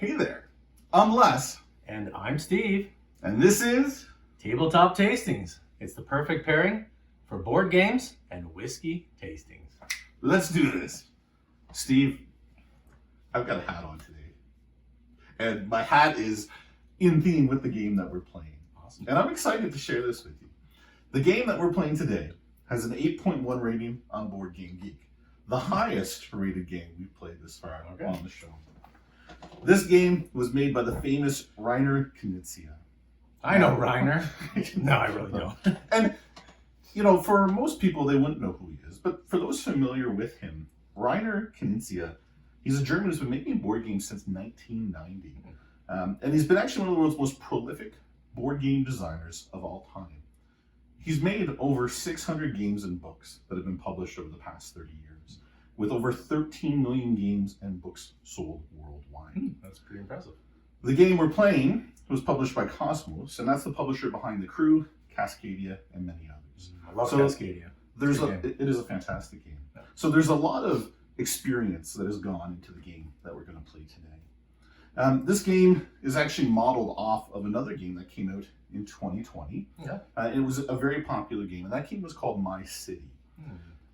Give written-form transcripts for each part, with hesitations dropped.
Hey there, I'm Les, And I'm Steve. and this is... Tabletop Tastings. It's the perfect pairing for board games and whiskey tastings. Let's do this. Steve, I've got a hat on today, and my hat is in theme with the game that we're playing. Awesome. And I'm excited to share this with you. The game that we're playing today has an 8.1 rating on Board Game Geek, the highest rated game we've played this far on the show. This game was made by the famous Reiner Knizia. I know Reiner. No, I really don't. And, you know, for most people, they wouldn't know who he is. But for those familiar with him, Reiner Knizia, he's a German who's been making board games since 1990. And he's been actually one of the world's most prolific board game designers of all time. He's made over 600 games and books that have been published over the past 30 years, with over 13 million games and books sold worldwide. That's pretty impressive. The game we're playing was published by Cosmos, and that's the publisher behind The Crew, Cascadia, and many others. I love Cascadia. It is a fantastic game. Yeah. So there's a lot of experience that has gone into the game that we're going to play today. This game is actually modeled off of another game that came out in 2020. Yeah. It was a very popular game, and that game was called My City.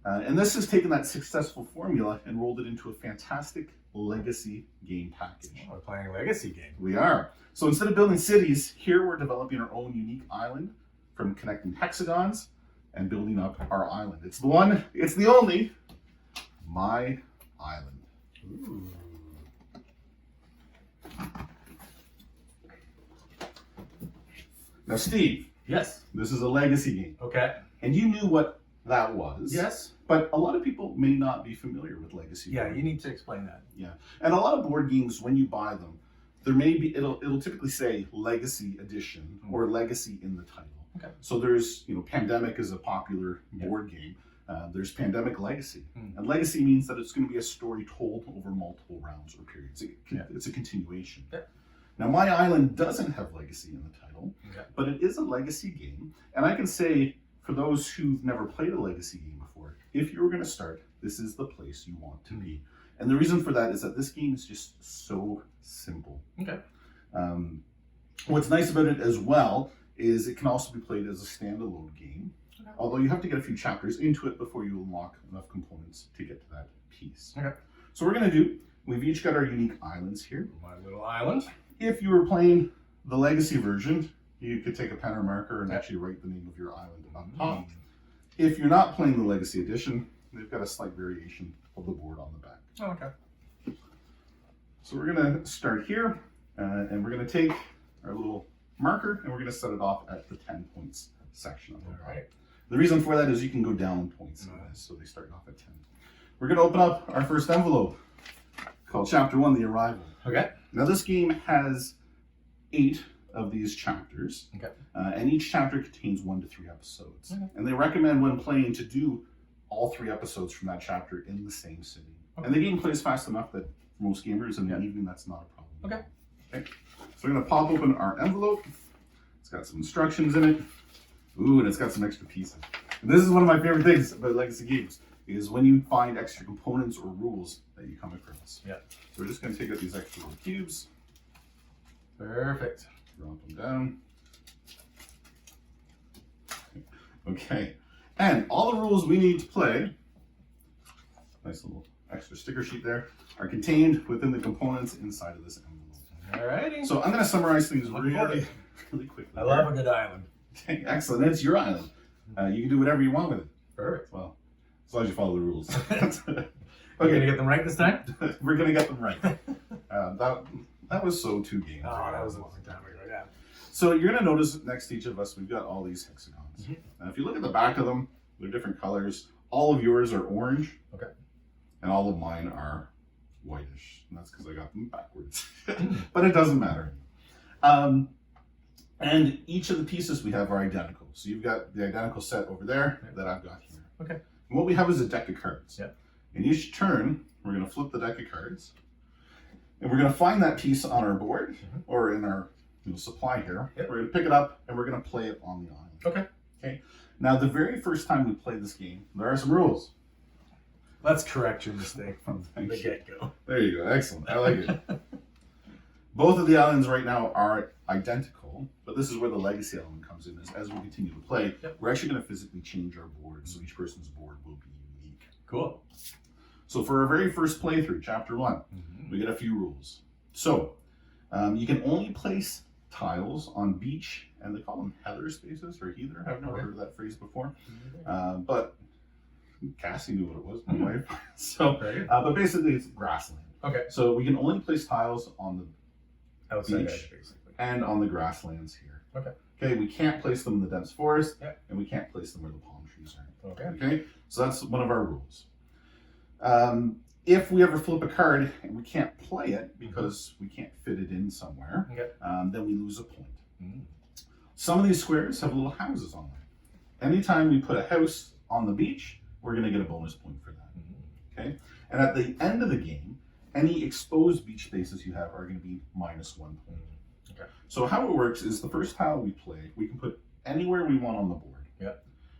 And this has taken that successful formula and rolled it into a fantastic legacy game package. Oh, we're playing a legacy game. We are. So instead of building cities, here we're developing our own unique island from connecting hexagons and building up our island. It's the one, it's the only, My Island. Ooh. Now, Steve. Yes. This is a legacy game. Okay. And you knew what that was. Yes. But a lot of people may not be familiar with legacy. Yeah, you need to explain that. Yeah. And a lot of board games, when you buy them, there may be, it'll typically say Legacy Edition or Legacy in the title. Okay. So there's, Pandemic is a popular board game. There's Pandemic Legacy. And Legacy means that it's going to be a story told over multiple rounds or periods. It's a continuation. Yeah. Now, My Island doesn't have Legacy in the title, but it is a legacy game. And I can say, for those who've never played a legacy game before, if you were going to start, this is the place you want to be. And the reason for that is that this game is just so simple. Okay. What's nice about it as well is it can also be played as a standalone game, although you have to get a few chapters into it before you unlock enough components to get to that piece. Okay. So what we're going to do, we've each got our unique islands here. My little island. If you were playing the legacy version, you could take a pen or marker and actually write the name of your island on top. If you're not playing the legacy edition, they've got a slight variation of the board on the back. Oh, okay. So we're going to start here, and we're going to take our little marker, and we're going to set it off at the 10 points section of the board. All right. The reason for that is you can go down points, so they start off at 10. We're going to open up our first envelope called Chapter 1, The Arrival. Okay. Now this game has 8 of these chapters, and each chapter contains 1 to 3 episodes. And they recommend when playing to do all 3 episodes from that chapter in the same sitting. And the game plays fast enough that for most gamers in the evening, that's not a problem. Okay. So we're going to pop open our envelope. It's got some instructions in it. Ooh, and it's got some extra pieces. And this is one of my favorite things about legacy games, is when you find extra components or rules that you come across. Yeah. So we're just going to take out these extra little cubes. Perfect. Drop them down. Okay. And all the rules we need to play, nice little extra sticker sheet there, are contained within the components inside of this envelope. Alrighty. So I'm going to summarize things really quickly. I love a good island. Okay, excellent. It's your island. You can do whatever you want with it. Perfect. Well, as long as you follow the rules. Okay. Are you going to get them right this time? We're going to get them right. That was so 2 games. Oh, that was a long time ago, yeah. So you're going to notice next to each of us, we've got all these hexagons. And if you look at the back of them, they're different colors. All of yours are orange. Okay. And all of mine are whitish. And that's because I got them backwards. But it doesn't matter. And each of the pieces we have are identical. So you've got the identical set over there that I've got here. Okay. And what we have is a deck of cards. Yep. In each turn, we're going to flip the deck of cards. And we're going to find that piece on our board or in our supply here. We're going to pick it up and we're going to play it on the island. Okay. Now, the very first time we play this game, there are some rules. Let's correct your mistake from the get-go. There you go. Excellent. I like it. Both of the islands right now are identical, but this is where the legacy element comes in. Is as we continue to play, we're actually going to physically change our board, so each person's board will be unique. Cool. So for our very first playthrough, chapter 1, we get a few rules. So you can only place tiles on beach, and they call them heather spaces or heather. I've never heard of that phrase before, but Cassie knew what it was, my wife. So, but basically it's grassland. Okay. So we can only place tiles on the outside beach edge, basically, and on the grasslands here. Okay. Okay, we can't place them in the dense forest, and we can't place them where the palm trees are. Okay. Okay, so that's one of our rules. If we ever flip a card and we can't play it because we can't fit it in somewhere, then we lose a point. Some of these squares have little houses on them. Anytime we put a house on the beach, we're going to get a bonus point for that. Okay, and at the end of the game, any exposed beach spaces you have are going to be -1 point. Okay. So how it works is the first tile we play, we can put anywhere we want on the board.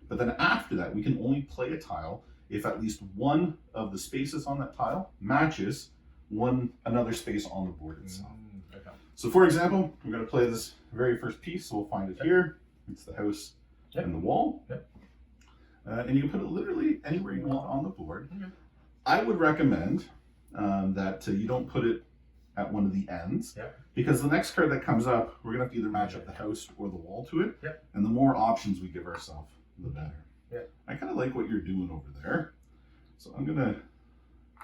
But then after that, we can only play a tile if at least one of the spaces on that tile matches another space on the board itself. So for example, we're going to play this very first piece, so we'll find it here. It's the house and the wall. And you can put it literally anywhere you want on the board. I would recommend that you don't put it at one of the ends, because the next card that comes up, we're going to have to either match up the house or the wall to it. And the more options we give ourselves, the better. I kind of like what you're doing over there. So I'm going to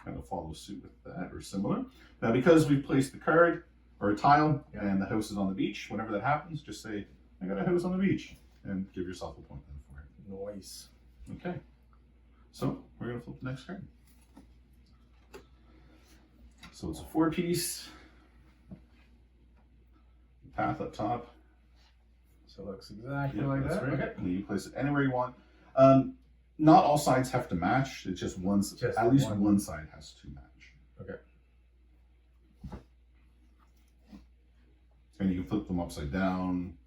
kind of follow suit with that or similar. Now, because we've placed the card or a tile and the house is on the beach, whenever that happens, just say, I got a house on the beach, and give yourself a point then for it. Nice. Okay. So we're going to flip the next card. So it's a 4-piece. Path up top. So it looks exactly like that. Right. Okay. And you place it anywhere you want. Not all sides have to match. It's just one. At least one side has to match. Okay. And you can flip them upside down.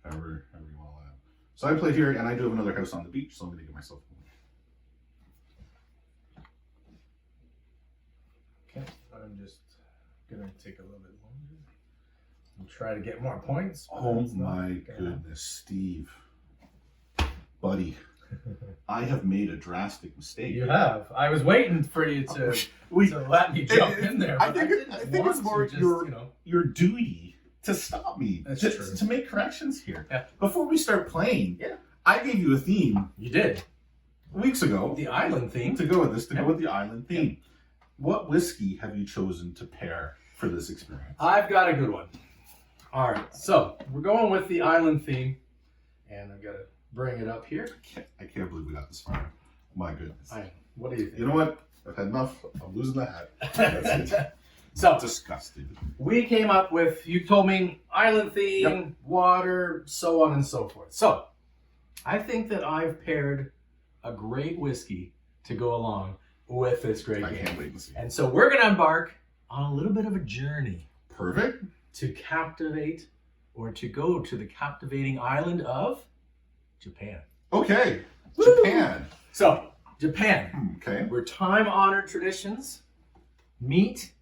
However you want that. So I played here, and I do have another house on the beach, so I'm going to give myself a point. Okay. I'm just going to take a little bit longer. We'll try to get more points. Oh my goodness, Steve. Buddy, I have made a drastic mistake. You have. I was waiting for you to let me jump in there. I think it's more your duty to stop me, to make corrections here. Before we start playing, I gave you a theme. You did. Weeks ago. The island theme. To go with this, go with the island theme. What whiskey have you chosen to pair for this experience? I've got a good one. All right, so we're going with the island theme, and I've got to bring it up here. I can't believe we got this far. My goodness. What do you think? You know what? I've had enough. I'm losing the hat. That's it. So disgusting. We came up with, you told me, island theme, water, so on and so forth. So I think that I've paired a great whiskey to go along with this great game. I can't wait to see. And so we're going to embark on a little bit of a journey. Perfect. To captivate, or to go to the captivating island of Japan. Okay. Woo! Japan. So, Japan. Okay. Where time-honored traditions meet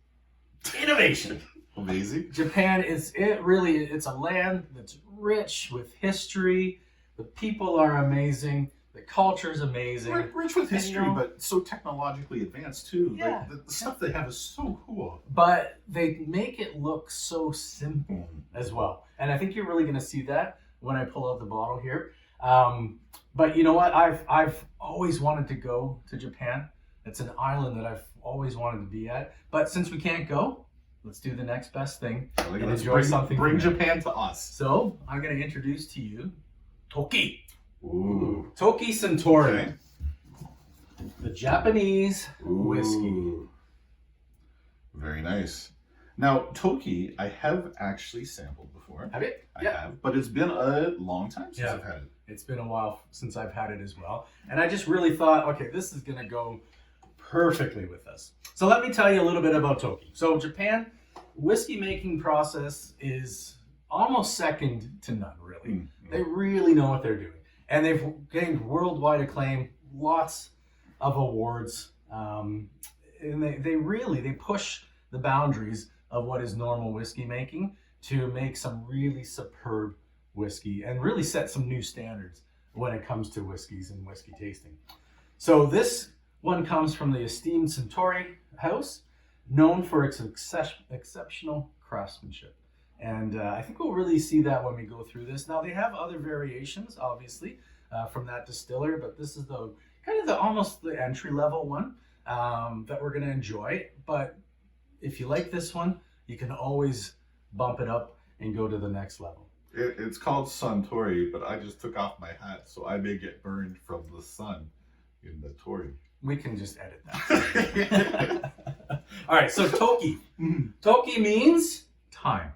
innovation. Amazing. Japan it's a land that's rich with history. The people are amazing. The culture is amazing. Rich with history, but so technologically advanced too. Yeah. Like the stuff they have is so cool. But they make it look so simple as well. And I think you're really going to see that when I pull out the bottle here. But you know what? I've always wanted to go to Japan. It's an island that I've always wanted to be at. But since we can't go, let's do the next best thing and enjoy something. Bring Japan to us. So I'm going to introduce to you Toki. Ooh. Toki Suntory. The Japanese whiskey. Very nice. Now, Toki, I have actually sampled before. Have you? I have, but it's been a long time since I've had it. It's been a while since I've had it as well. And I just really thought, okay, this is going to go perfectly with us. So let me tell you a little bit about Toki. So Japan, whiskey making process is almost second to none, really. They really know what they're doing. And they've gained worldwide acclaim, lots of awards. And they push the boundaries of what is normal whiskey making to make some really superb whiskey and really set some new standards when it comes to whiskeys and whiskey tasting. So this one comes from the esteemed Suntori house, known for its exceptional craftsmanship. And I think we'll really see that when we go through this. Now they have other variations, obviously, from that distiller, but this is the kind of the almost the entry level one that we're going to enjoy. But if you like this one, you can always bump it up and go to the next level. It's called Suntory, but I just took off my hat, so I may get burned from the sun in the Tory. We can just edit that. All right, so Toki. Toki means time.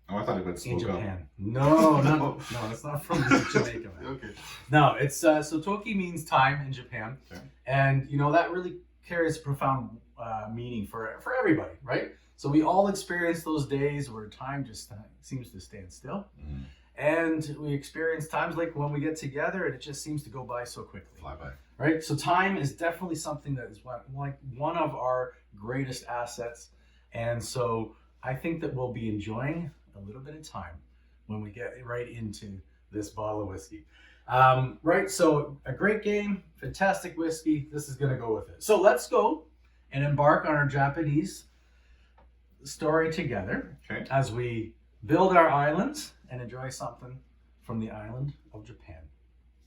Oh, I thought it meant In smoke up. Japan. No, it's not from Jamaica, man. Okay. No, it's so Toki means time in Japan, Okay. and you know that really carries a profound meaning for everybody, right? So we all experience those days where time just seems to stand still, and we experience times like when we get together and it just seems to go by so quickly. Fly by. Right? So time is definitely something that is like one of our greatest assets, and so I think that we'll be enjoying a little bit of time when we get right into this bottle of whiskey. Right, so a great game, fantastic whiskey. This is going to go with it. So let's go and embark on our Japanese story together as we build our islands and enjoy something from the island of Japan.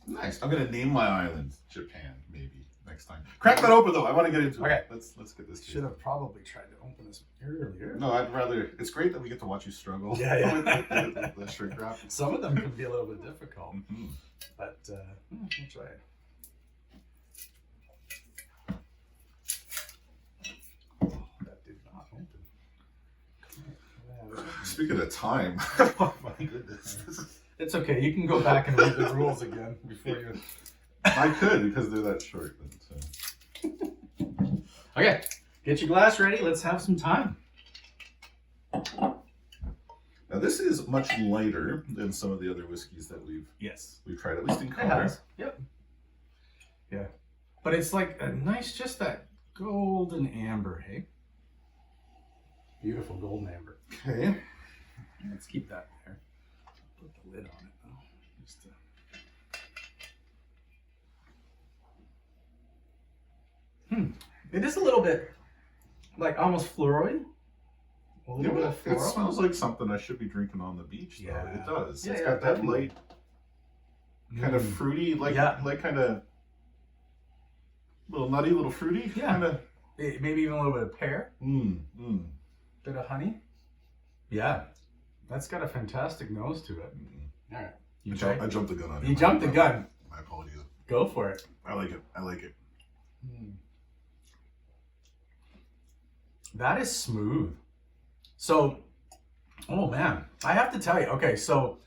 Nice. I'm gonna name my island Japan maybe next time. Crack that open though. I want to get into it. Let's get this. Should have probably tried to open this earlier. No, I'd rather. It's great that we get to watch you struggle. Yeah. with the shrink wrap. Some of them can be a little bit difficult, but we'll try it. That did not open. Speaking of time, oh my goodness. It's okay. You can go back and read the rules again before you. I could because they're that short. But, Okay, get your glass ready. Let's have some time. Now this is much lighter than some of the other whiskeys that we've tried, at least in color. Yep. Yeah, but it's like a nice, just that golden amber. Hey, beautiful golden amber. Okay. Let's keep that there. Put the lid on it though. Just It is a little bit like almost floral. A little bit of It floral. smells like something I should be drinking on the beach. Though. Yeah. It does. Yeah, It's yeah, got that definitely. light, kind of fruity, like kind of little nutty, little fruity. Yeah. Kind of. Maybe even a little bit of pear. Bit of honey. Yeah. That's got a fantastic nose to it. All right. I jumped the gun on it. You jumped the gun. My apologies. Go for it. I like it. I like it. That is smooth. So, oh man, I have to tell you. Okay, so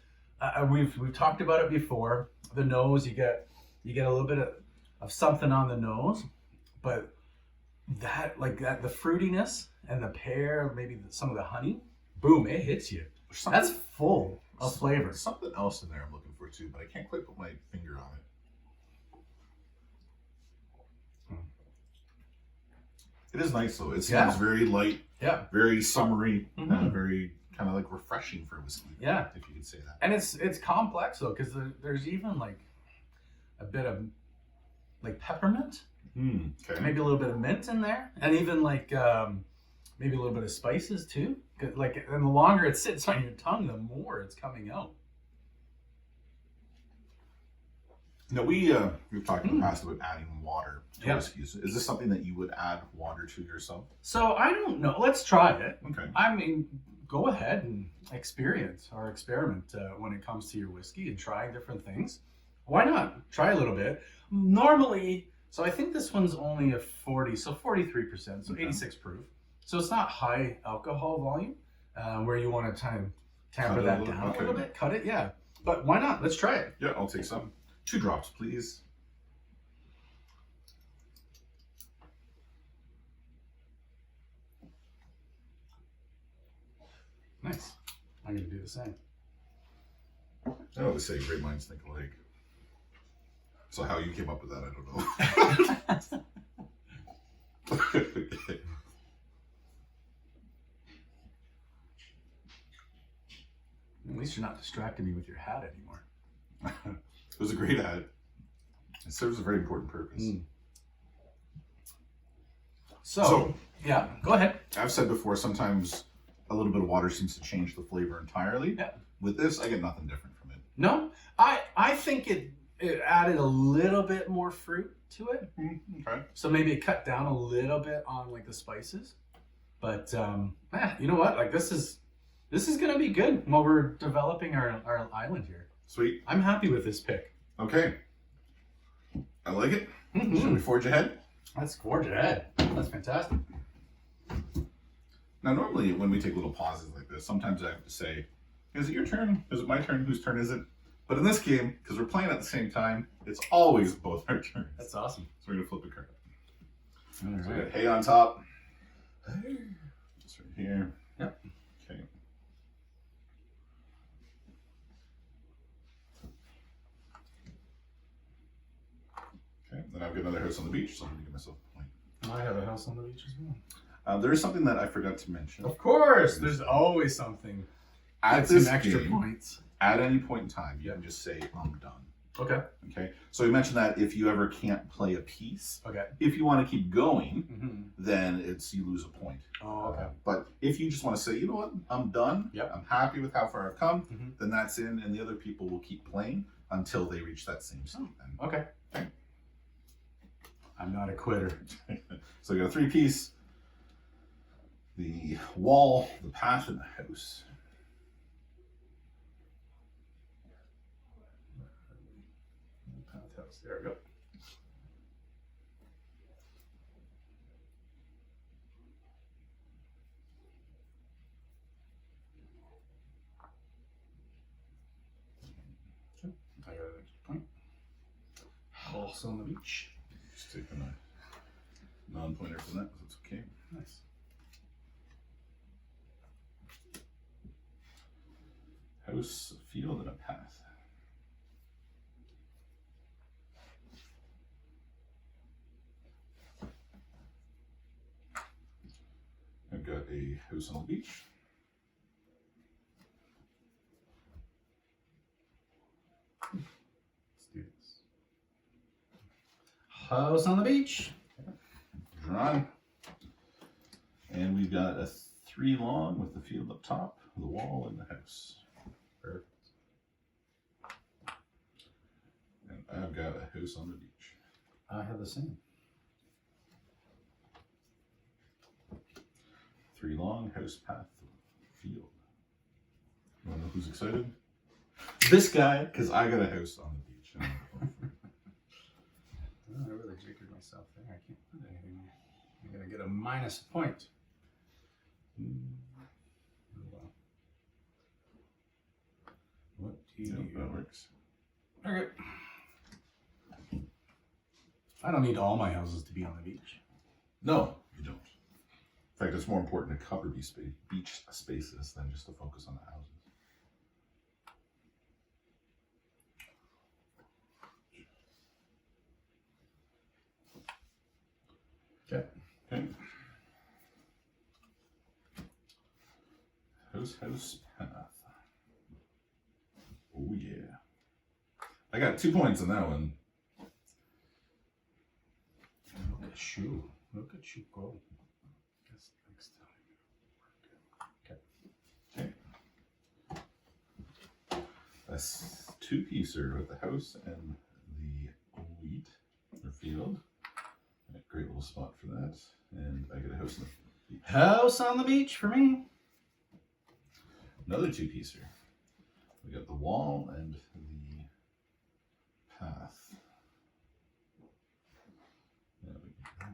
we've talked about it before. The nose, you get a little bit of something on the nose, but that the fruitiness and the pear, maybe some of the honey, boom, it hits you. That's full of flavor. There's something else in there I'm looking for too, but I can't quite put my finger on it. It is nice though. It seems very light, very summery, very kind of like refreshing for whiskey. Yeah, if you could say that. And it's complex though, because there's even like a bit of like peppermint, maybe a little bit of mint in there, and even like maybe a little bit of spices too. Like, and the longer it sits on your tongue, the more it's coming out. Now we've talked in the past about adding water to whiskeys. Is this something that you would add water to yourself? So I don't know. Let's try it. Okay. I mean, go ahead and experience or experiment when it comes to your whiskey and try different things. Why not? Try a little bit. Normally, so I think this one's only a 40, so 43%, so 86 proof. So it's not high alcohol volume where you want to kind of tamper that down a little bit. Cut it, yeah. But why not? Let's try it. Yeah, I'll take some. 2 drops, please. Nice. I'm going to do the same. I always say great minds think alike. So how you came up with that, I don't know. At least you're not distracting me with your hat anymore. It was a great ad. It serves a very important purpose. So, yeah, go ahead. I've said before, sometimes a little bit of water seems to change the flavor entirely. Yeah. With this, I get nothing different from it. No, I think it added a little bit more fruit to it. Okay. So maybe it cut down a little bit on like the spices. But you know what? Like this is gonna be good while we're developing our island here. Sweet. I'm happy with this pick. Okay. I like it. Shall we forge ahead? Let's forge ahead. That's fantastic. Now, normally when we take little pauses like this, sometimes I have to say, is it your turn? Is it my turn? Whose turn is it? But in this game, because we're playing at the same time, it's always both our turns. That's awesome. So we're going to flip a card. All So we right. got hay on top. Just right here. Yep. Okay. Okay, then I've got another house on the beach, so I'm going to give myself a point. I have a house on the beach as well. There is something that I forgot to mention. Of course, there's always something. At Some this extra game, points. at any point in time, you can just say, I'm done. Okay. Okay, so we mentioned that if you ever can't play a piece, Okay. if you want to keep going, Mm-hmm. then you lose a point. Oh, okay. But if you just want to say, you know what, I'm done, Yep. I'm happy with how far I've come, Mm-hmm. then that's in, and the other people will keep playing until they reach that same state. Then. Okay. I'm not a quitter. So you got a 3-piece, the wall, the path, and the house. There we go. I got an extra point. Also on the beach. Just taking a non-pointer for that, that's okay. Nice. House, a field, and a path. I've got a house on the beach. Let's do this. House on the beach. Drawn. And we've got a 3 long with the field up top, the wall, and the house. Perfect. And I've got a house on the beach. I have the same. 3 long, house, path, field. You want to know who's excited? This guy, because I got a house on the beach. Oh, I really jiggered myself there. I can't put anything there. I'm going to get a minus point. Oh, well. What do you do? That works. Okay. I don't need all my houses to be on the beach. No, you don't. In fact, it's more important to cover beach spaces than just to focus on the houses. Okay. Okay. House, path. Oh yeah. I got 2 points on that one. Look at you. Look at you go. Guess next time. Okay. That's 2-piecer with the house and the wheat or field. A great little spot for that. And I get a house in the beach. House on the beach for me. Another 2-piecer. We got the wall and the path. There we go.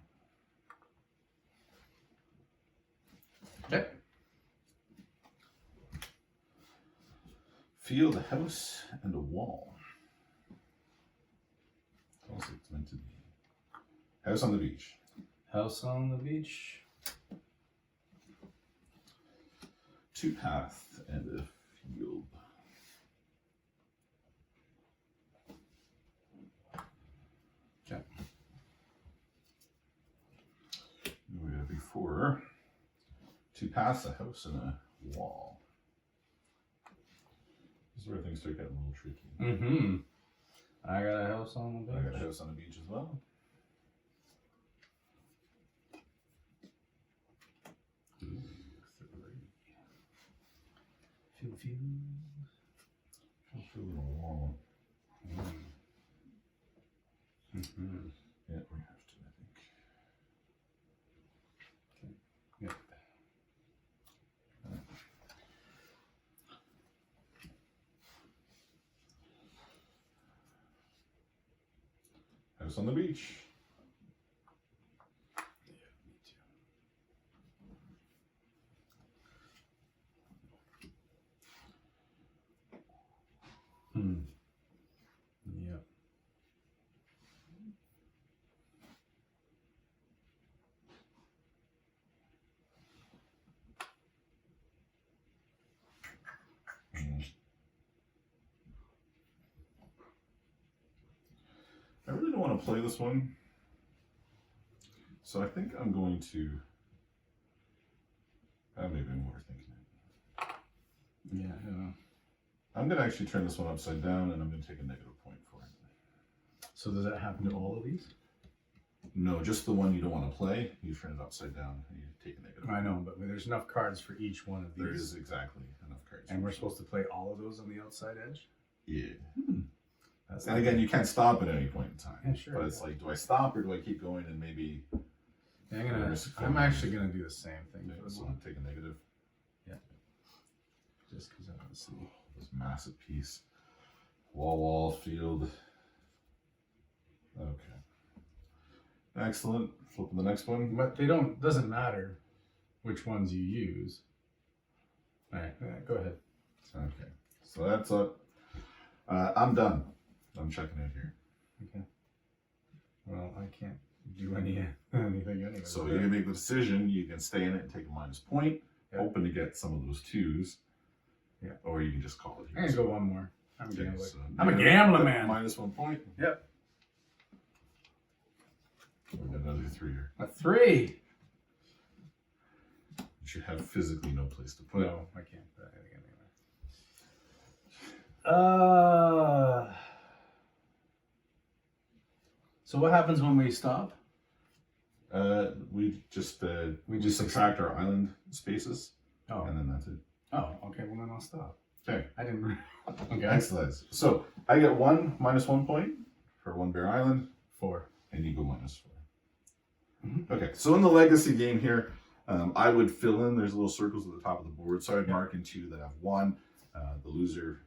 Okay. Field, a house, and a wall. That's what it's meant to be. House on the beach. House on the beach. 2 path and a field. Okay. We got before 2 paths, a house, and a wall. is where things start getting a little tricky. Mm-hmm. I got a house on the beach. I got a house on the beach as well. Ooh, 3. Feel. Feel a little warm. Mm-hmm. Yeah, we have to, I think. Okay. Yep. House on the beach. Yeah, me too. Yep. I really don't want to play this one, so I think I'm going to. Maybe I'm overthinking it. Yeah. I'm going to actually turn this one upside down, and I'm going to take a negative point for it. So does that happen to all of these? No, just the one you don't want to play. You turn it upside down, and you take a negative. I know, but there's enough cards for each one of these. There is exactly enough cards. And we're supposed to play all of those on the outside edge? Yeah. That's And again, you can't stop at any point in time. Yeah, sure. But it's like, do I stop or do I keep going and maybe... Yeah, I'm actually going to do the same thing Yeah, for this so one. take a negative. Yeah. Just because I want to see. This massive piece. Wall, field. Okay. Excellent. Flipping the next one. But doesn't matter which ones you use. All right, go ahead. Okay. So that's up. I'm done. I'm checking out here. Okay. Well, I can't do anything anyway. So you can make the decision. You can stay in it and take a minus point, Yep. hoping to get some of those 2s. Yeah. Or you can just call it here. I'm going to go one more. I'm a Okay, gambler. so I'm a gambler, man. Minus 1 point. Yep. We've got another 3 here. A 3. You should have physically no place to put it. No, I can't put anything anywhere. So what happens when we stop? We just subtract our island spaces, Oh. and then that's it. Oh, okay. Well, then I'll stop. Okay. I didn't. Okay. Excellent. So I get minus 1 point for 1 Bear Island, 4. and you go minus 4. Mm-hmm. Okay. So in the legacy game here, I would fill in. There's little circles at the top of the board, so I'd mark in 2 that have 1. The loser,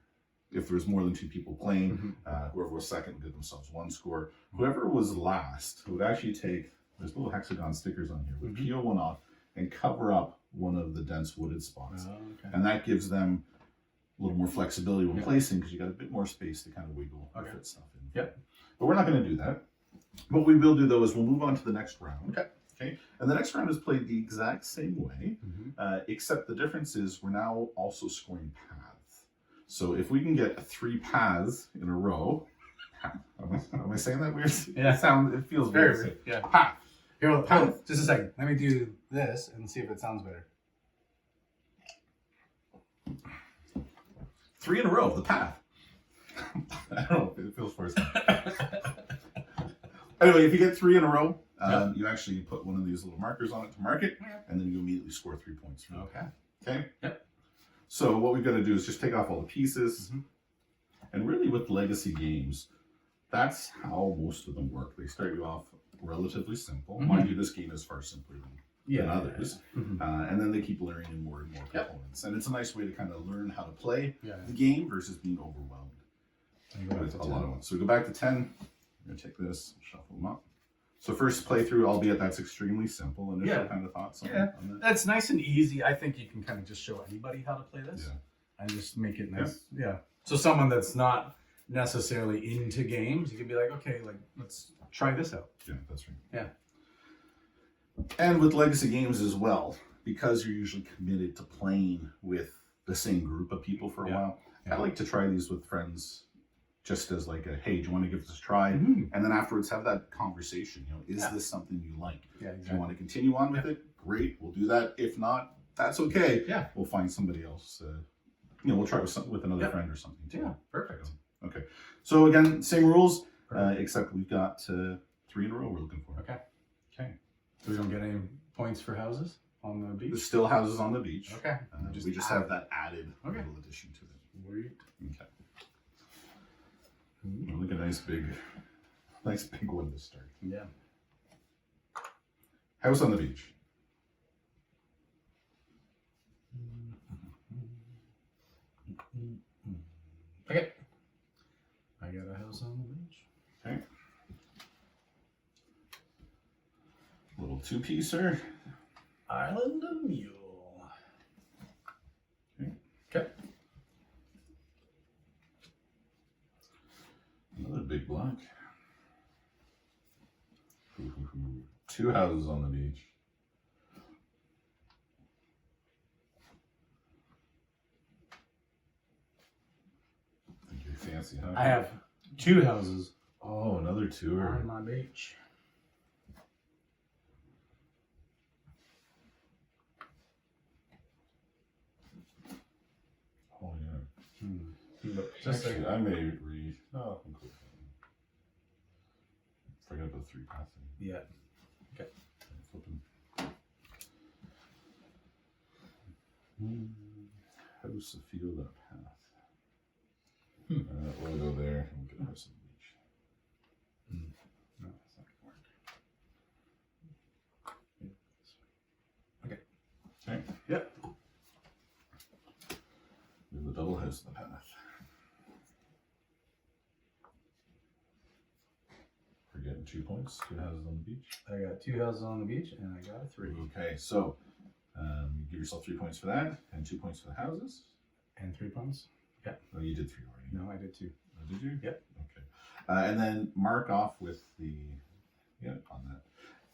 if there was more than 2 people playing, whoever was second would give themselves 1 score. Whoever was last would actually take. There's little hexagon stickers on here. Would peel one off and cover up one of the dense wooded spots. Oh, okay. And that gives them a little more flexibility when placing because you got a bit more space to kind of wiggle or fit stuff in. Yep. But we're not going to do that. What we will do though is we'll move on to the next round. Okay. And the next round is played the exact same way, except the difference is we're now also scoring paths. So if we can get 3 paths in a row, am I saying that weird? Yeah. It feels Very weird. weird. Yeah. Path. Here, hold, just a second. Let me do this and see if it sounds better. 3 in a row, the path. I don't know, it feels forced. Anyway, if you get 3 in a row, you actually put one of these little markers on it to mark it, and then you immediately score 3 points. For Okay. Okay? Yep. So what we've got to do is just take off all the pieces. And really with legacy games, that's how most of them work. They start you off relatively simple. Mind you, this game is far simpler than others. And then they keep layering in more and more components. And it's a nice way to kind of learn how to play the game versus being overwhelmed with a lot of ones. So we go back to 10. I'm going to take this, shuffle them up. So first playthrough, albeit that's extremely simple. Initial kind of thoughts on that? That's nice and easy. I think you can kind of just show anybody how to play this. Yeah. And just make it nice. Yeah. So someone that's not necessarily into games, you can be like, okay, like let's try this out. Yeah, that's right. Yeah. And with legacy games as well, because you're usually committed to playing with the same group of people for a while, I like to try these with friends just as like a, hey, do you want to give this a try? And then afterwards have that conversation, is this something you like? Yeah, exactly. If you want to continue on with it, great, we'll do that. If not, that's okay. Yeah. We'll find somebody else we'll try with another friend or something too. Yeah, perfect. Okay. So again, same rules, except we've got 3 in a row we're looking for. Okay. Okay. So we don't get any points for houses on the beach? There's still houses on the beach. Okay. We just have that added little addition to it. Sweet. Okay. Look at a nice big one to start. Yeah. House on the beach. Okay. I got a house on the beach. Okay. Little 2-piecer. Island of Mule. Okay. Another big block. 2 houses on the beach. Think you're fancy, huh? I have 2 houses Oh, another tour. on my beach. Oh, yeah. Just Actually, I may read. No, I'm cool. Forget about 3 paths. Yeah. Okay. Flipping. House, a field, and a path. We'll go there and we'll get a house on the beach. No, that's not gonna work. Okay. Okay. Yep. We have a double house in the path. We're getting 2 points. 2 houses on the beach. I got 2 houses on the beach and I got a 3. Okay, so you give yourself 3 points for that, and 2 points for the houses. And 3 points? Yeah. Oh, you did 3 already. No, I did 2. Oh, did you? Yep. Okay. And then mark off with the on that.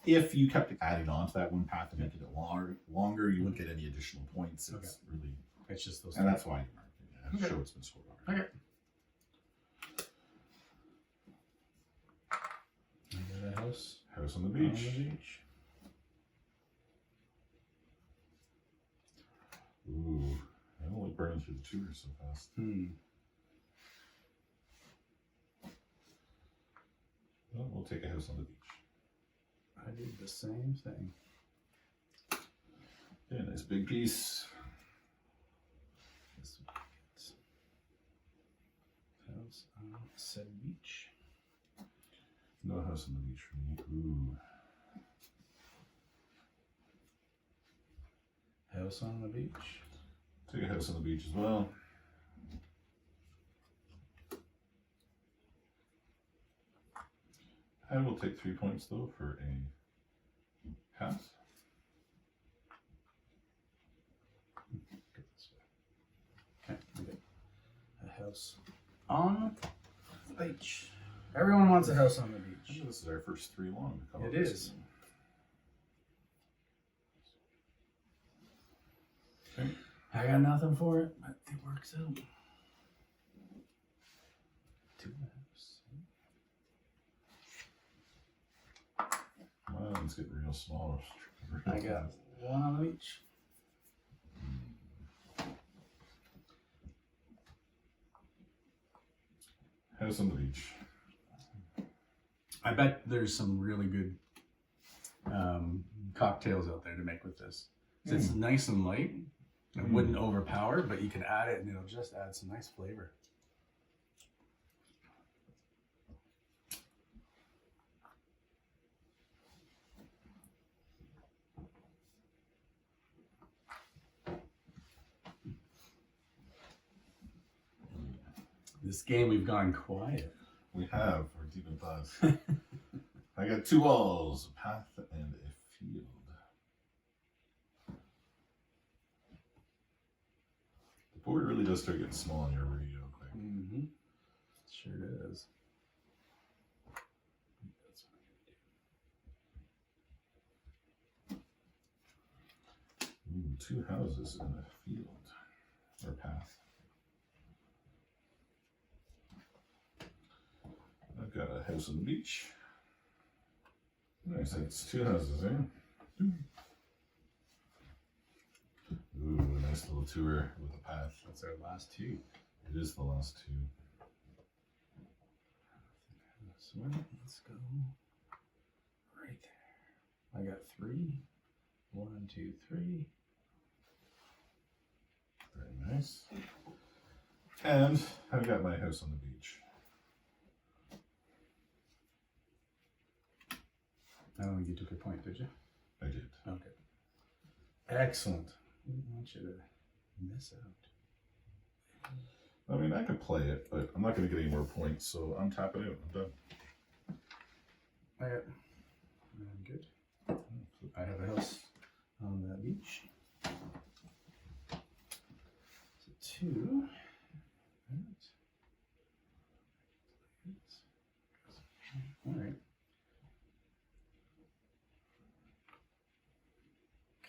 If you kept adding on to that one path to make it longer, you wouldn't get any additional points. It's really, It's just those. and that's why you mark it. Yeah, to show it's been scored already. Okay. I got a house. House on the beach. On the beach. Ooh, I don't like burning through the tour so fast. Well, we'll take a house on the beach. I did the same thing. Yeah, nice big piece. This house on said beach. No house on the beach for me. Ooh. House on the beach. Take a house on the beach as well. I will take 3 points though for a house. Okay, a house on the beach. Everyone wants a house on the beach. This is our first 3 long. It is. Okay. I got nothing for it, but it works out. 2 house. Mine's getting real small. I got 1 on the beach. House on the beach. I bet there's some really good cocktails out there to make with this. It's nice and light. It wouldn't overpower, but you can add it and it'll just add some nice flavor. This game, we've gone quiet. We have. We're deep in thoughts. I got 2 walls, a path, and a field. The board really does start getting small on your radio quick. Mm-hmm. Sure does. Ooh, 2 houses and a field, or path. I've got a house on the beach. Nice, that's 2 houses, eh? Ooh, a nice little tour with a path. it's our last two. It is the last two. This one, let's go right there. I got 3. 1, 2, 3. Very nice. And I've got my house on the beach. I don't think you took a point, did you? I did. Okay. Excellent. I didn't want you to miss out. I mean, I could play it, but I'm not going to get any more points, so I'm tapping out. I'm done. I'm good. I have a house on the beach. So 2. All right.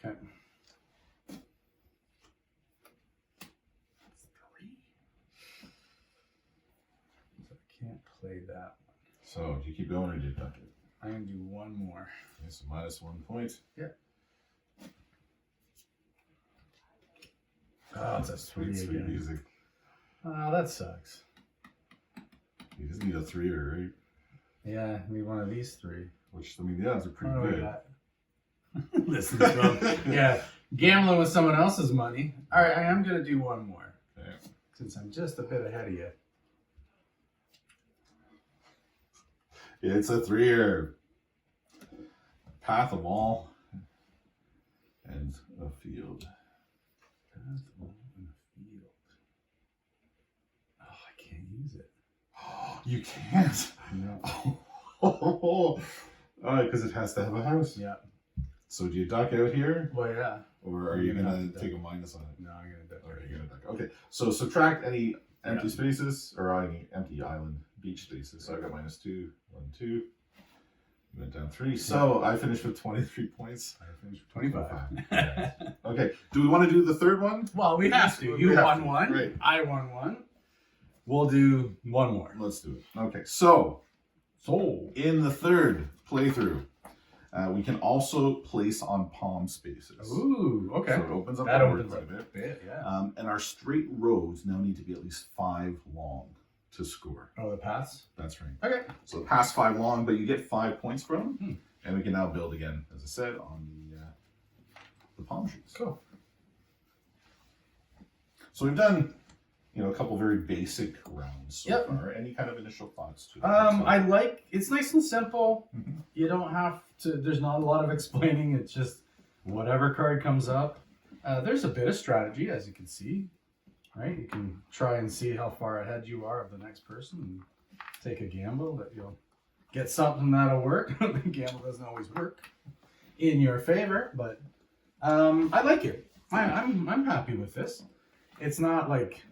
Okay. 3. So I can't play that one. So, do you keep going or do you duck it? I'm going to do one more. Okay, so -1 point. Yeah. Oh, it's a 3 Sweet again. music. Oh, that sucks. You just need a 3-er, right? Yeah, I need one of these 3. Which, I mean, the odds are pretty What do we good. got? Listen, yeah, gambling with someone else's money. All right, I am going to do one more. Okay. Since I'm just a bit ahead of you. It's a 3-er. Path, a wall, and a field. Path, wall, and a field. Oh, I can't use it. You can't. No. Oh, because it has to have a house. Yeah. So do you duck out here, Well, yeah. or are you gonna take a minus on it? No, I'm going to duck. Okay, you're gonna duck. Okay, so subtract any empty spaces or any empty island beach spaces. So I got -2, 1, 2. Went down 3. So I finished with 23 points. I finished with 25. Right. Okay. Do we want to do the third one? Well, we have to. We You have won to. one. Right. I won one. We'll do one more. Let's do it. Okay. So So, in the third playthrough, we can also place on palm spaces. ooh, okay. So it opens up That the board opens quite up a a bit. bit, yeah. And our straight roads now need to be at least 5 long to score. Oh, the paths? That's right. Okay. So past 5 long, but you get 5 points from them. Hmm. And we can now build again, as I said, on the palm trees. Cool. So we've done, a couple very basic rounds so Yep. far. Any kind of initial thoughts to it? I like, it's nice and simple. Mhm. You don't have to, there's not a lot of explaining. It's just whatever card comes up. There's a bit of strategy, as you can see, right? You can try and see how far ahead you are of the next person and take a gamble that you'll get something that'll work. The gamble doesn't always work in your favor, but I like it. I'm happy with this. It's not like,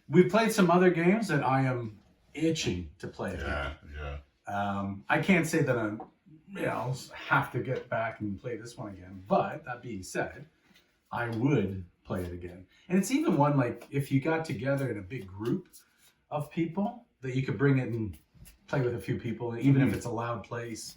we've played some other games that I am itching to play again. Yeah. I can't say that I'm, have to get back and play this one again. But that being said, I would play it again. And it's even one like if you got together in a big group of people that you could bring it and play with a few people, even if it's a loud place.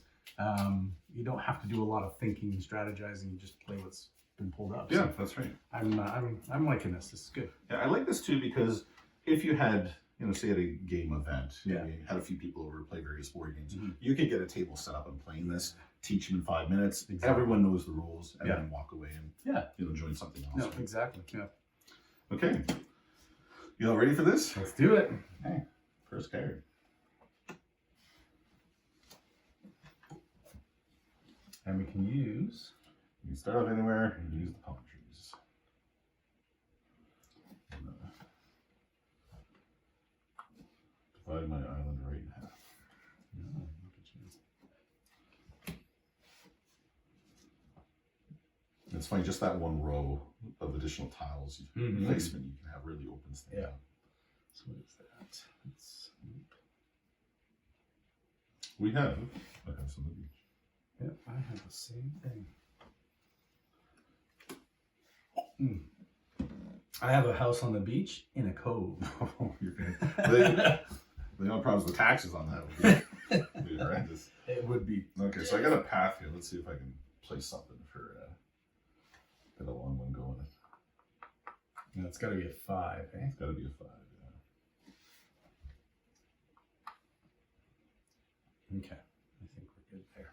You don't have to do a lot of thinking and strategizing. You just play what's been pulled up. Yeah, So that's right. I'm liking this. This is good. Yeah, I like this too because if you had, say at a game event, Yeah. you had a few people over to play various board games, Mhm. you could get a table set up and playing this, teach them in 5 minutes. Exactly. Everyone knows the rules, and Yeah. then walk away and Yeah. join something else. No, exactly. Yeah. Okay. You all ready for this? Let's do it. Okay. First card. And we can use. You can start off anywhere and use the palm trees. And, divide my island right in half. Oh, look at you. It's funny, just that one row of additional tiles Mhm. placement you can have really opens things Yeah. up. So what is that? It's, We have a house on the beach. yep, I have the same thing. Hmm. I have a house on the beach in a cove. Oh, you're good. The only problem is the taxes on that would be horrendous. It would be. Okay, so I got a path here. Let's see if I can place something for get a long one going. No, it's got to be a 5, eh? It's got to be a 5. Yeah. Okay. I think we're good there.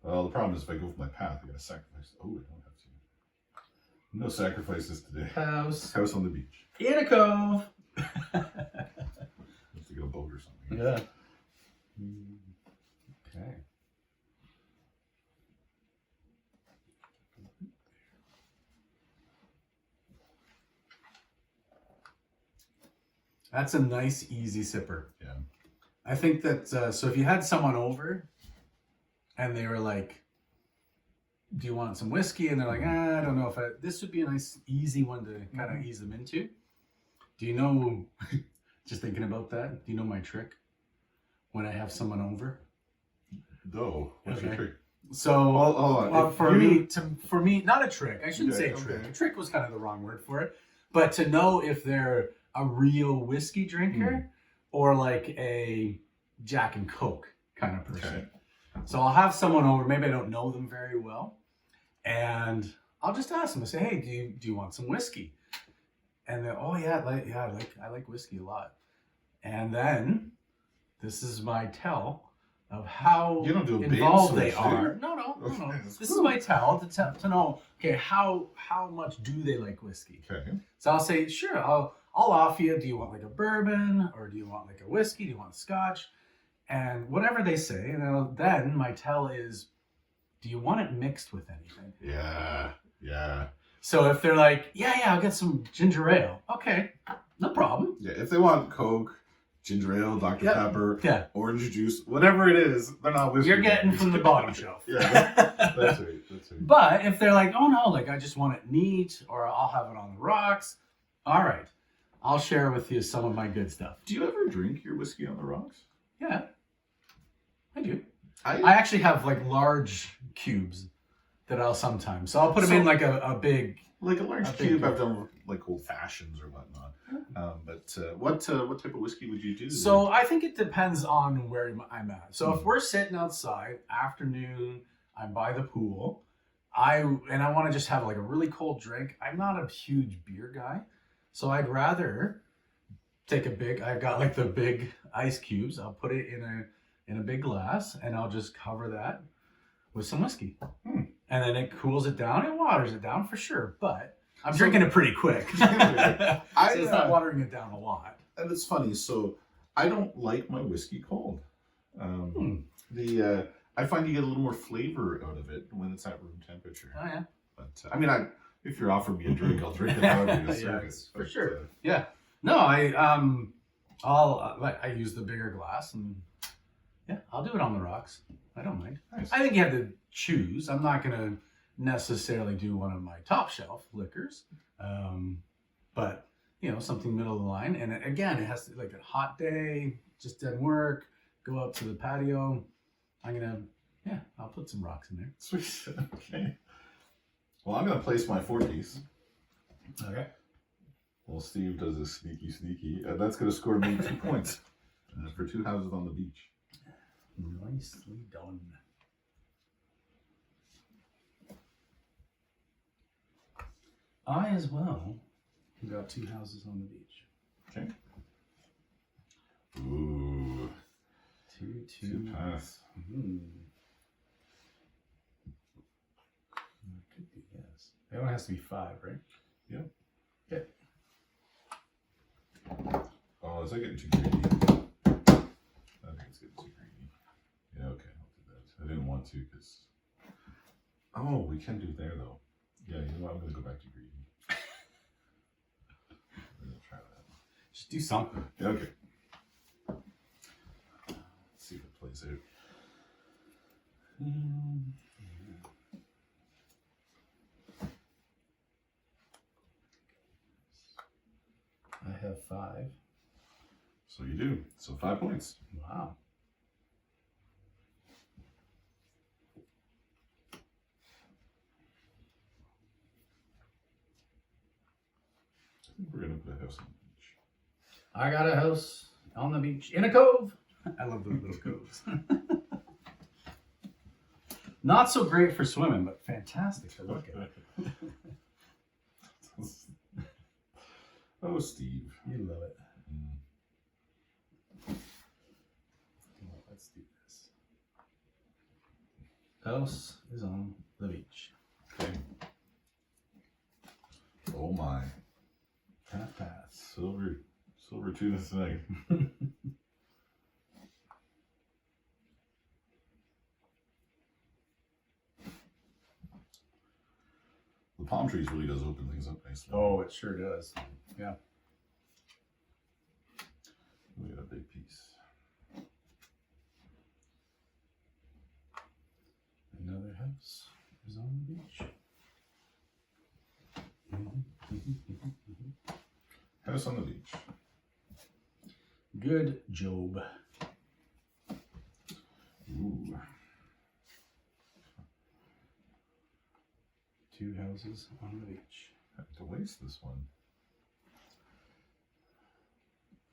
Well, the problem is if I go with my path, I got to sacrifice. Oh, I don't have to. No sacrifices today. House on the beach. in a cove. Have to get a boat or something. Yeah. Okay. That's a nice, easy sipper. Yeah. I think that, so if you had someone over and they were like, do you want some whiskey? And they're like, I don't know if this would be a nice, easy one to kind of ease them into. Do you know, just thinking about that, do you know my trick when I have someone over? No. What's your trick? So for me, not a trick. I shouldn't say trick. Okay. A trick was kind of the wrong word for it. But to know if they're a real whiskey drinker or like a Jack and Coke kind of person. Okay. So I'll have someone over. Maybe I don't know them very well, and I'll just ask them. I say, "Hey, do you want some whiskey?" And they're, "Oh yeah, I like whiskey a lot." And then this is my tell of how You don't do a involved bait they switch, do you? are. No. Okay. This is my tell to know. Okay, how much do they like whiskey? Okay. So I'll say, sure, I'll offer you. Do you want like a bourbon, or do you want like a whiskey? Do you want a scotch? And whatever they say, and then my tell is, do you want it mixed with anything? Yeah. So if they're like, yeah, I'll get some ginger ale. Okay, no problem. Yeah. If they want Coke, ginger ale, Dr. Pepper, orange juice, whatever it is, they're not whiskey. You're getting from the bottom shelf. Yeah, that's right. But if they're like, oh no, like I just want it neat, or I'll have it on the rocks. All right, I'll share with you some of my good stuff. Do you ever drink your whiskey on the rocks? Yeah, I do. I actually have like large cubes that I'll sometimes. So I'll put them in like a big... Like a large cube, I've done with like old fashions or whatnot. What type of whiskey would you do? So I think it depends on where I'm at. So if we're sitting outside, afternoon, I'm by the pool, I want to just have like a really cold drink. I'm not a huge beer guy. So I'd rather take I've got like the big ice cubes. I'll put it in a big glass and I'll just cover that with some whiskey. And then it cools it down. It waters it down for sure, but I'm drinking it pretty quick. So it's not watering it down a lot. And it's funny. So I don't like my whiskey cold. I find you get a little more flavor out of it when it's at room temperature. Oh yeah. But I mean, if you're offering me a drink, I'll drink it however you serve it. For sure. Yeah. No, I use the bigger glass and I'll do it on the rocks. I don't mind. Nice. I think you have to choose. I'm not going to necessarily do one of my top shelf liquors, but something middle of the line. And again, it has to like a hot day, just didn't work. Go out to the patio. I'll put some rocks in there. Sweet. Okay. Well, I'm gonna place my 4-piece. Okay. Well, Steve does a sneaky, and that's gonna score me 2 points for 2 houses on the beach. Nicely done. I as well got 2 houses on the beach. Okay. Ooh. 2 pass. Could be, yes. That one has to be 5, right? Yeah. Okay. Oh, is that getting too greedy? I think it's getting too greedy. Yeah, okay, I'll do that. I didn't want to because... Oh, we can do there though. Yeah, you know what? I'm going to go back to greedy. I'm going to try that. Just do something. Yeah, okay. Let's see if it plays out. I have 5. So you do. So 5 points. Wow. I think we're going to put a house on the beach. I got a house On the beach. In a cove. I love those little coves. Not so great for swimming, but fantastic to look at. Oh, Steve. You love it. Let's do this. House is on the beach. Okay. Oh my. Path. Silver tuna tonight. The palm trees really does open things up nicely. Oh, it sure does. Yeah. We got a big piece. Another house is on the beach. House on the beach. Good Job. Ooh. 2 houses on the beach. I have to waste this one.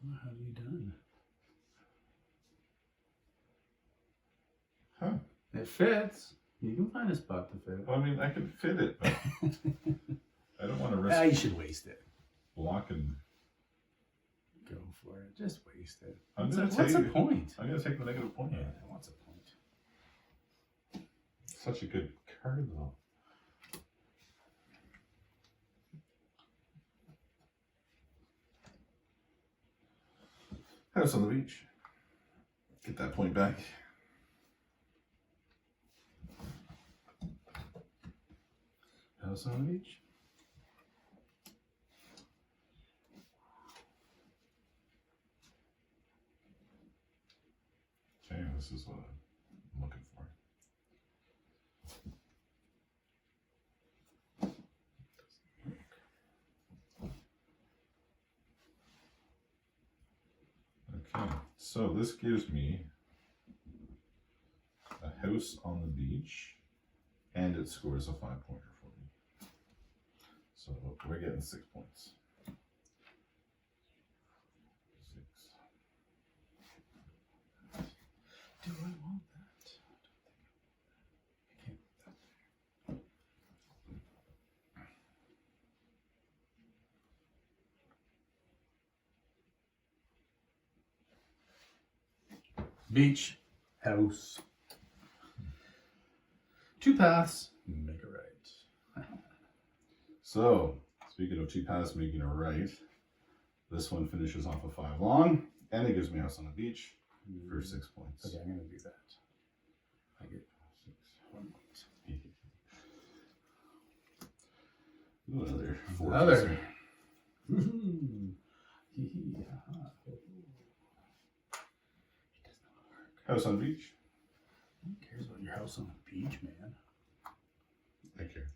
What have you done? Huh. It fits. You can find a spot to fit. Well, I mean, I can fit it, but I don't want to risk You should waste it. blocking. Go for it. Just waste it. What's the point? I'm going to take the negative point. Yeah, what's the point? Such a good card, though. House on the beach. Get that point back. House on the beach. Okay, this is what I'm looking for. Okay, so this gives me a house on the beach, and it scores a 5-pointer for me. So we're getting 6 points. 6. Do I want that? I can't put that there. Beach, house. 2 paths, make a right. So, speaking of 2 paths making a right, this one finishes off a 5 long, and it gives me a house on the beach for 6 points. Okay, I'm going to do that. I get 6. 1 point. Ooh, another 4. Another. House on the beach. Who cares about your house on the beach, man? I care.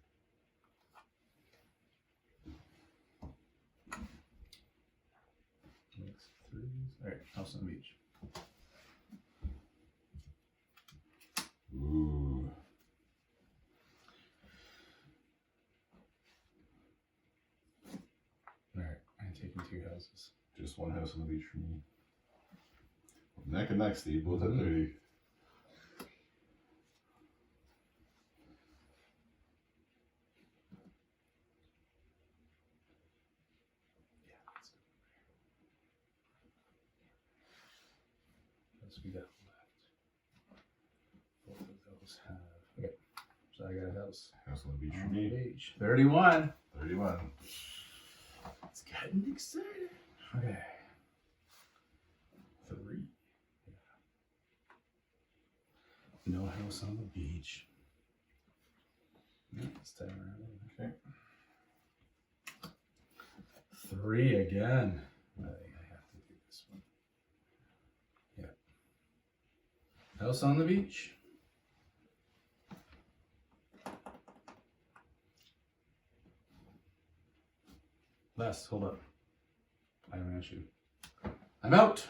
Mix 3s. All right, house on the beach. Ooh. All right, I'm taking 2 houses. Just 1 house on the beach for me. Neck and neck, Steve. Both at 30. We got left. Both of those have. Okay, so I got a house. House on the beach for On the me. beach. 31. 31. It's getting exciting. Okay. 3. Yeah. No house on the beach. Yeah, let's tie around. Okay. 3 again. I think I have to do this one. Yeah. House on the beach. Les, hold up. I have an issue. I'm out.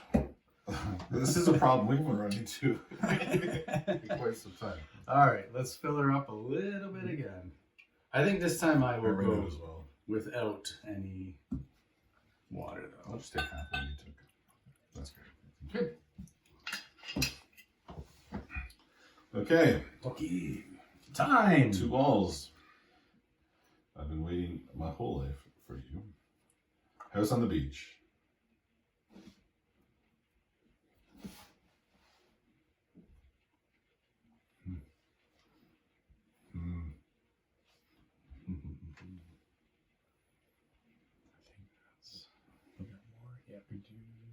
This is a problem we've been running into for quite some time. All right, let's fill her up a little bit again. I think this time I will go as well. without any water, though. I'll just take half what you took. That's great. Good. Okay. Toki. Time. 2 balls. I've been waiting my whole life for you. House on the beach.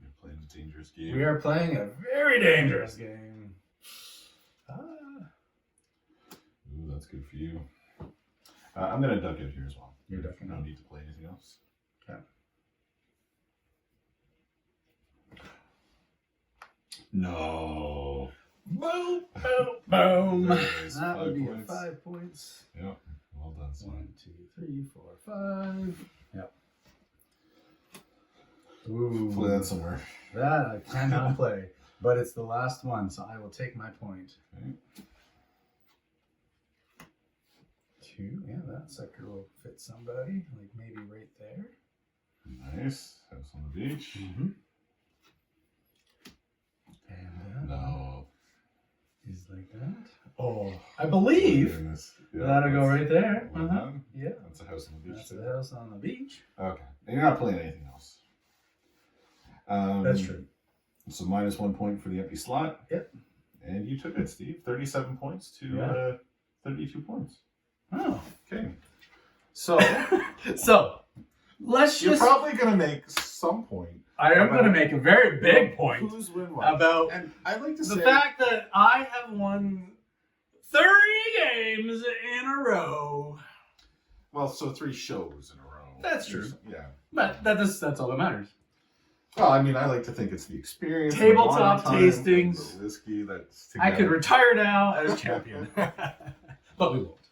You're playing a dangerous game. We are playing a very dangerous game. Ooh, that's good for you. I'm going to duck out here as well. You're ducking No out. need to play anything else. Okay. No. Boom, boom, boom. Nice. That would 5 be points. 5 points. Yep. Well done, son. 1, 2, 3, 4, 5. Yep. Ooh. Play that somewhere. That I cannot play. But it's the last one, so I will take my point. Okay. 2. Yeah, that sucker will fit somebody. Like maybe right there. Nice. House on the beach. Mm-hmm. And No. is like that. Oh, I believe Goodness. that'll go right there. Well done. Yeah. That's a house on the beach. That's too. the house on the beach. Okay. And you're not playing anything else. That's true. So -1 point for the empty slot. Yep. And you took it, Steve. 37 points to 32 points. Oh. Okay. So So let's you're just. probably going to make some point. I am going to make a very big point Who's win what. about And I'd like to the say fact that I have won 30 games in a row. well, so 3 shows in a row. That's true. Yeah. But that's all that matters. Well, I mean, I like to think it's the experience. the Tabletop bonding time, Tastings. The whiskey that's I together. could retire now as champion. But we won't.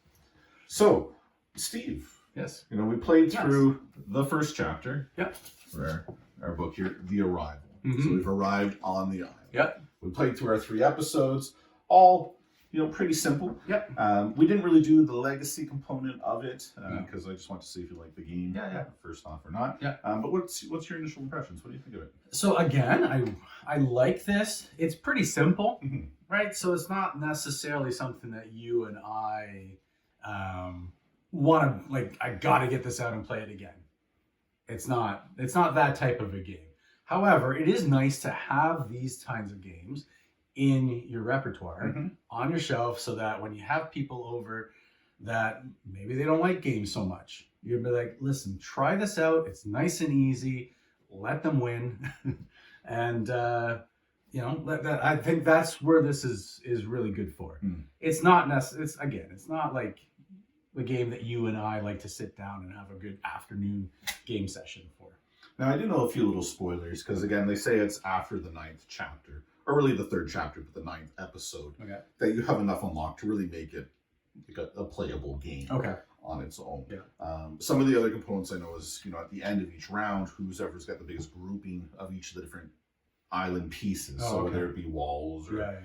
So, Steve, Yes. you know, we played through the first chapter. Yep. For our book here, The Arrival. Mhm. So we've arrived on the island. Yep. We played through our 3 episodes, all, you know, pretty simple. Yep. We didn't really do the legacy component of it No. because I just want to see if you like the game Yeah. first off or not. Yeah. But what's your initial impressions? What do you think of it? So again, I like this. It's pretty simple, Mhm. right? So it's not necessarily something that you and I want to like. I got to get this out and play it again. It's not that type of a game. However, it is nice to have these kinds of games in your repertoire Mhm. on your shelf so that when you have people over that maybe they don't like games so much, you'll be like, listen, try this out. It's nice and easy. Let them win. And, you know, I think that's where this is really good for. It's not necessarily, it's not like the game that you and I like to sit down and have a good afternoon game session for. Now, I do know a few little spoilers because, again, they say it's after the 9th chapter, or really the 3rd chapter, but the 9th episode, Okay. that you have enough unlocked to really make it like a playable game Okay. on its own. Yeah. Some of the other components I know is, you know, at the end of each round, whoever's got the biggest grouping of each of the different island pieces. Oh, so okay. whether it be walls or Yeah.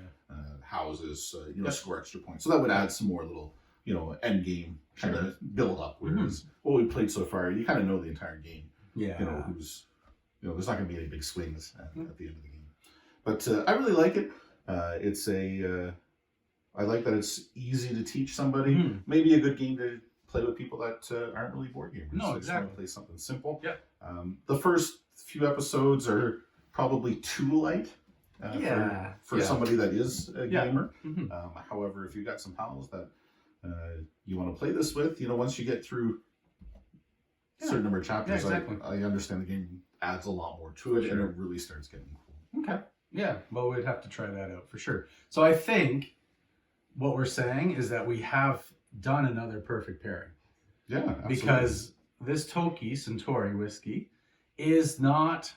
houses, you know, Yep. score extra points. So that would add some more little, you know, end game kind Sure. of build up. Whereas what we played so far, you kind of know the entire game. Yeah. You know, there's not going to be any big swings at the end of the game. But I really like it. I like that it's easy to teach somebody. Mhm. Maybe a good game to play with people that aren't really board gamers. No, So just want exactly. to play something simple. Yeah. The first few episodes are probably too light for Yeah. somebody that is a Yeah. gamer. Mhm. However, if you've got some pals that you want to play this with, you know, once you get through a certain number of chapters, Yeah, exactly. I understand the game adds a lot more to it, and Sure. it really starts getting cool. Okay. Yeah. Well, we'd have to try that out for sure. So I think what we're saying is that we have done another perfect pairing. Yeah, absolutely. Because this Toki Suntory Whisky is not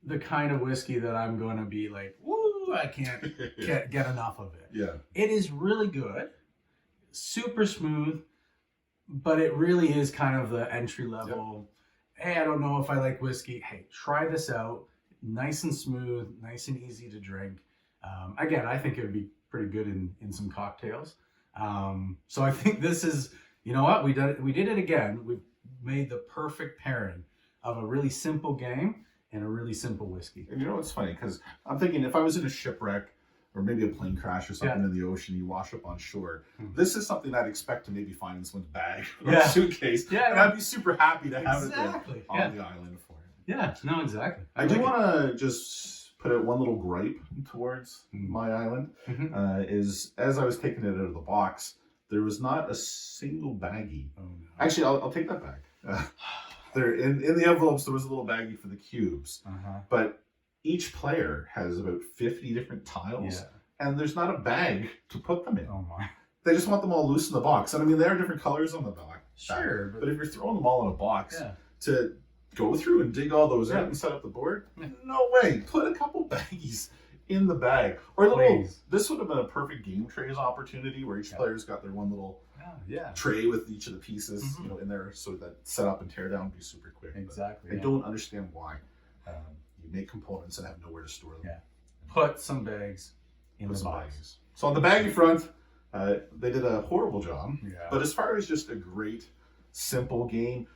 the kind of whiskey that I'm going to be like, woo, I can't get enough of it. Yeah. It is really good, super smooth, but it really is kind of the entry level. Hey, I don't know if I like whiskey. Hey, try this out. Nice and smooth, nice and easy to drink. Again, I think it would be pretty good in some cocktails. So I think this is, you know what, we did it again. We made the perfect pairing of a really simple game and a really simple whiskey. And you know what's funny? Because I'm thinking if I was in a shipwreck or maybe a plane crash or something in the ocean, you wash up on shore. This is something I'd expect to maybe find in someone's bag or suitcase. Yeah, and I'd be super happy to have it there on the island for it. Yeah, no, exactly. I do want to just put out one little gripe towards my island. Is as I was taking it out of the box, there was not a single baggie. Oh, no. Actually, I'll take that back. There in the envelopes, there was a little baggie for the cubes. But each player has about 50 different tiles, and there's not a bag to put them in. Oh my! They just want them all loose in the box. And I mean, there are different colors on the back. Sure. But if you're throwing them all in a box to go through and dig all those out and set up the board, no way. Put a couple baggies in the bag. Or a little, this would have been a perfect game trays opportunity where each player's got their one little tray with each of the pieces, you know, in there, so that set up and tear down would be super quick. Exactly. I don't understand why you make components and have nowhere to store them. Yeah. Put some bags in the box. So on the baggy front, they did a horrible job. But as far as just a great, simple game,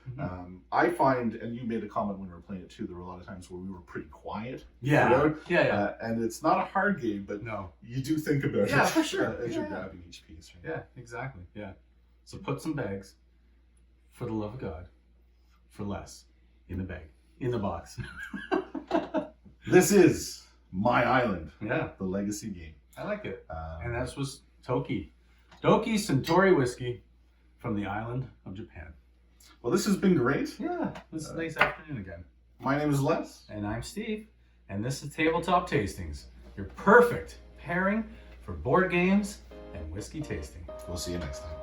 I find, and you made a comment when we were playing it too, there were a lot of times where we were pretty quiet. And it's not a hard game, but you do think about it for sure. as you're grabbing each piece. Right? Yeah, exactly. Yeah. So put some bags, for the love of God, for less, in the bag, in the box. This is My Island. Yeah. The legacy game. I like it. And that was Toki Suntory Whisky from the island of Japan. Well, this has been great. Yeah. This is a nice afternoon again. My name is Les. And I'm Steve. And this is Tabletop Tastings, your perfect pairing for board games and whiskey tasting. We'll see you next time.